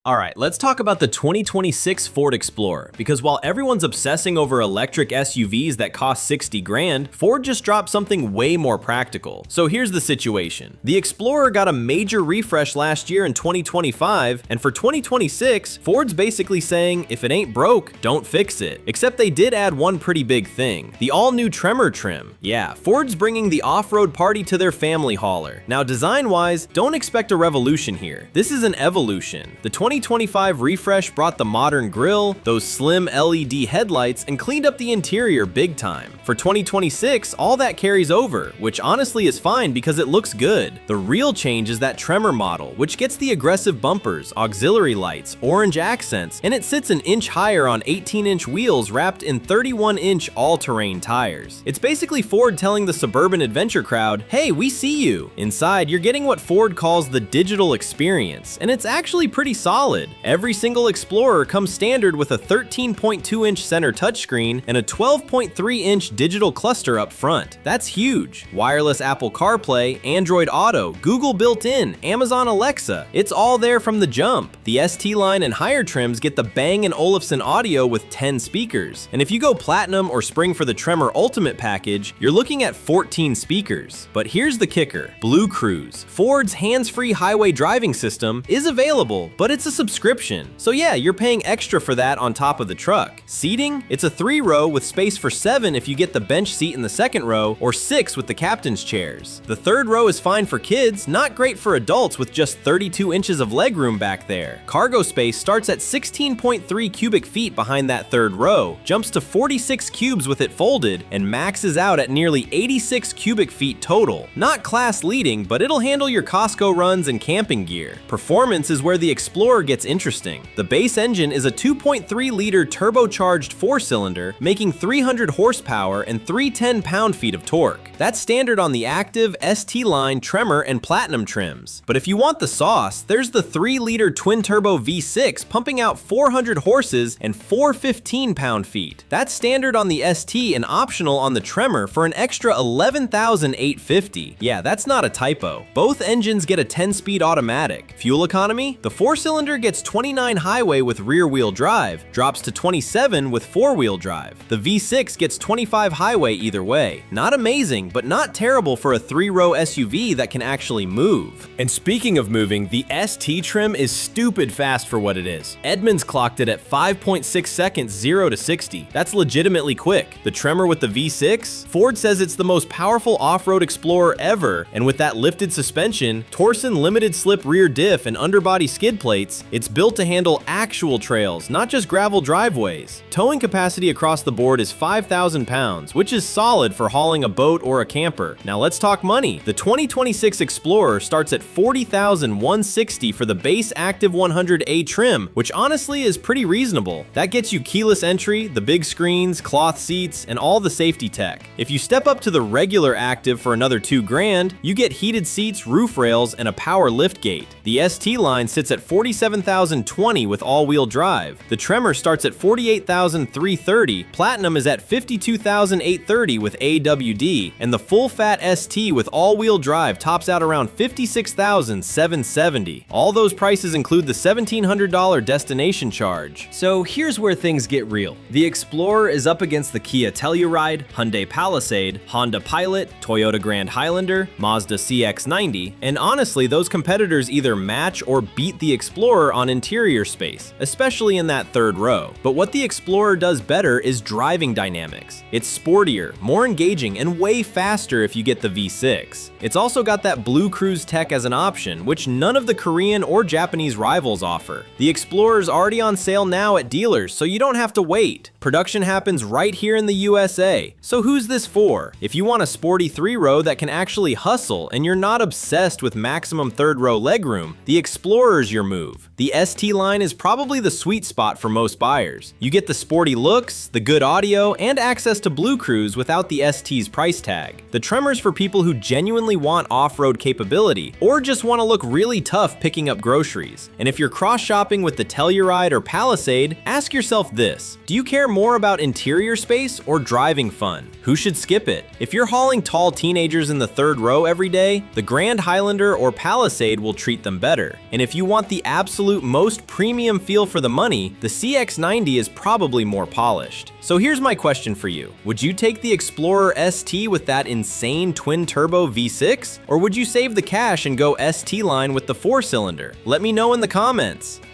Alright, let's talk about the 2026 Ford Explorer, because while everyone's obsessing over electric SUVs that cost 60 grand, Ford just dropped something way more practical. So here's the situation. The Explorer got a major refresh last year in 2025, and for 2026, Ford's basically saying, if it ain't broke, don't fix it. Except they did add one pretty big thing, the all-new Tremor trim. Yeah, Ford's bringing the off-road party to their family hauler. Now design-wise, don't expect a revolution here. This is an evolution. The 2025 refresh brought the modern grille, those slim LED headlights, and cleaned up the interior big time. For 2026, all that carries over, which honestly is fine because it looks good. The real change is that Tremor model, which gets the aggressive bumpers, auxiliary lights, orange accents, and it sits an inch higher on 18-inch wheels wrapped in 31-inch all-terrain tires. It's basically Ford telling the suburban adventure crowd, hey, we see you. Inside, you're getting what Ford calls the digital experience, and it's actually pretty solid. Every single Explorer comes standard with a 13.2-inch center touchscreen and a 12.3-inch digital cluster up front. That's huge. Wireless Apple CarPlay, Android Auto, Google built-in, Amazon Alexa. It's all there from the jump. The ST line and higher trims get the Bang & Olufsen audio with 10 speakers. And if you go Platinum or spring for the Tremor Ultimate package, you're looking at 14 speakers. But here's the kicker, Blue Cruise. Ford's hands-free highway driving system is available, but it's a subscription. So yeah, you're paying extra for that on top of the truck. Seating? It's a 3-row with space for 7 if you get the bench seat in the second row, or 6 with the captain's chairs. The third row is fine for kids, not great for adults with just 32 inches of legroom back there. Cargo space starts at 16.3 cubic feet behind that third row, jumps to 46 cubes with it folded, and maxes out at nearly 86 cubic feet total. Not class leading, but it'll handle your Costco runs and camping gear. Performance is where the Explorer gets interesting. The base engine is a 2.3-liter turbocharged 4-cylinder, making 300 horsepower and 310 pound-feet of torque. That's standard on the Active, ST line, Tremor, and Platinum trims. But if you want the sauce, there's the 3-liter twin-turbo V6 pumping out 400 horses and 415 pound-feet. That's standard on the ST and optional on the Tremor for an extra $11,850. Yeah, that's not a typo. Both engines get a 10-speed automatic. Fuel economy? The 4-cylinder gets 29 highway with rear-wheel drive, drops to 27 with 4-wheel drive. The V6 gets 25 highway either way. Not amazing, but not terrible for a 3-row SUV that can actually move. And speaking of moving, the ST trim is stupid fast for what it is. Edmunds clocked it at 5.6 seconds 0 to 60. That's legitimately quick. The Tremor with the V6? Ford says it's the most powerful off-road Explorer ever, and with that lifted suspension, Torsen limited slip rear diff and underbody skid plates, it's built to handle actual trails, not just gravel driveways. Towing capacity across the board is 5,000 pounds, which is solid for hauling a boat or a camper. Now let's talk money. The 2026 Explorer starts at $40,160 for the base Active 100A trim, which honestly is pretty reasonable. That gets you keyless entry, the big screens, cloth seats, and all the safety tech. If you step up to the regular Active for another $2 grand, you get heated seats, roof rails, and a power lift gate. The ST line sits at $47,020 with all-wheel drive. The Tremor starts at $48,330, Platinum is at $52,830 with AWD, and the full-fat ST with all-wheel drive tops out around $56,770. All those prices include the $1,700 destination charge. So here's where things get real. The Explorer is up against the Kia Telluride, Hyundai Palisade, Honda Pilot, Toyota Grand Highlander, Mazda CX-90, and honestly, those competitors either match or beat the Explorer on interior space, especially in that third row. But what the Explorer does better is driving dynamics. It's sportier, more engaging, and way faster if you get the V6. It's also got that Blue Cruise tech as an option, which none of the Korean or Japanese rivals offer. The Explorer's already on sale now at dealers, so you don't have to wait. Production happens right here in the USA. So who's this for? If you want a sporty 3-row that can actually hustle and you're not obsessed with maximum third-row legroom, the Explorer's your move. The ST line is probably the sweet spot for most buyers. You get the sporty looks, the good audio, and access to Blue Cruise without the ST's price tag. The Tremor's for people who genuinely want off-road capability, or just want to look really tough picking up groceries. And if you're cross-shopping with the Telluride or Palisade, ask yourself this: do you care more about interior space or driving fun? Who should skip it? If you're hauling tall teenagers in the third row every day, the Grand Highlander or Palisade will treat them better. And if you want the absolute absolute most premium feel for the money, the CX-90 is probably more polished. So here's my question for you. Would you take the Explorer ST with that insane twin-turbo V6? Or would you save the cash and go ST line with the 4-cylinder? Let me know in the comments.